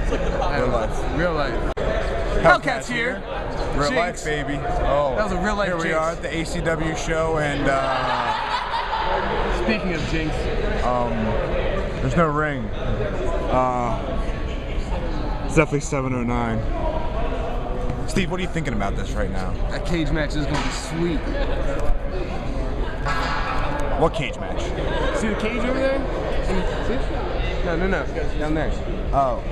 Real life. Real life. Hellcats here. Real life, baby. Oh, that was a real life. Here we are at the ACW show, and speaking of jinx, there's no ring. It's definitely 7:09. Steve, what are you thinking about this right now? That cage match is gonna be sweet. What cage match? See the cage over there? See it? No, down there. Oh.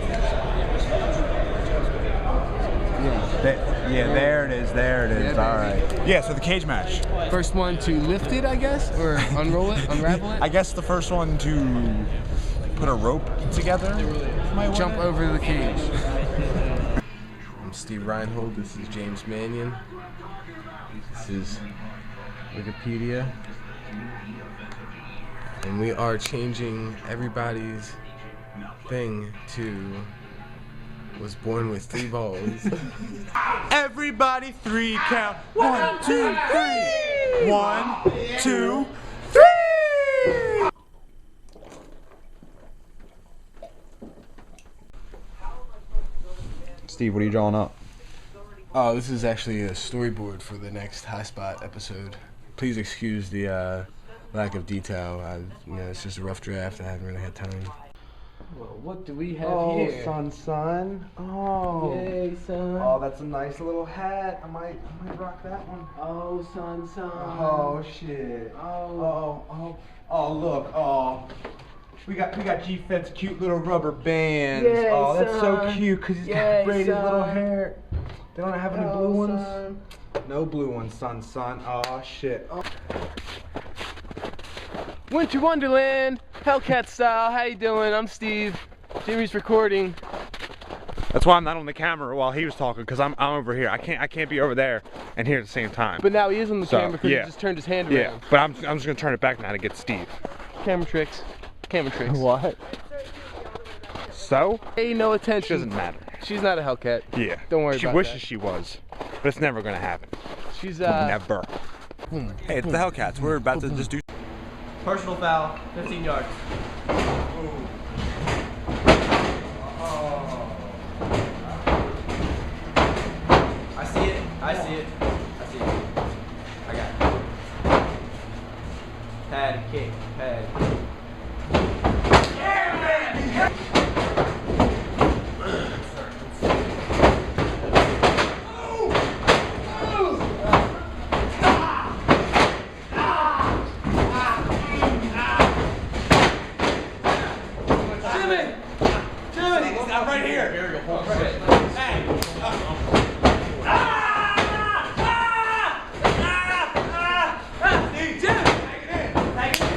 Yeah, there it is. Yeah, all right. Yeah, so the cage match. First one to lift it, I guess, or unroll it, unravel it. I guess the first one to put a rope together. Jump over the cage. I'm Steve Reinhold. This is James Mannion. This is Wikipedia. And we are changing everybody's thing to was born with 3 balls. Everybody 3 count. 1, 2, 3. 1, 2, 3. Steve, what are you drawing up? Oh, this is actually a storyboard for the next High Spot episode. Please excuse the lack of detail. It's just a rough draft. I haven't really had time. Well, what do we have here? Oh, son. Oh. Yay, son. Oh, that's a nice little hat. I might rock that one. Oh, son. Oh, shit. Oh. Look. Oh. We got G-Fed's cute little rubber bands. Yay, oh, that's son. so cute because he's got braided little hair. They don't have any blue ones? Son. No blue ones, son. Oh, shit. Oh. Winter Wonderland, Hellcat style. How you doing? I'm Steve. Jimmy's recording. That's why I'm not on the camera while he was talking, because I'm over here. I can't be over there and here at the same time. But now he is on the camera because he just turned his hand around. Yeah, but I'm just gonna turn it back now to get Steve. Camera tricks. What? So? Pay no attention. Doesn't matter. She's not a Hellcat. Yeah. Don't worry about that. She wishes she was, but it's never gonna happen. She's never. Hey, it's the Hellcats. We're about to just do. Personal foul, 15 yards. I see it. I got it. Pad, kick, pad. Yeah, baby! Right here. Here we go. Hey. Steve, Jim, take it in. Take it in.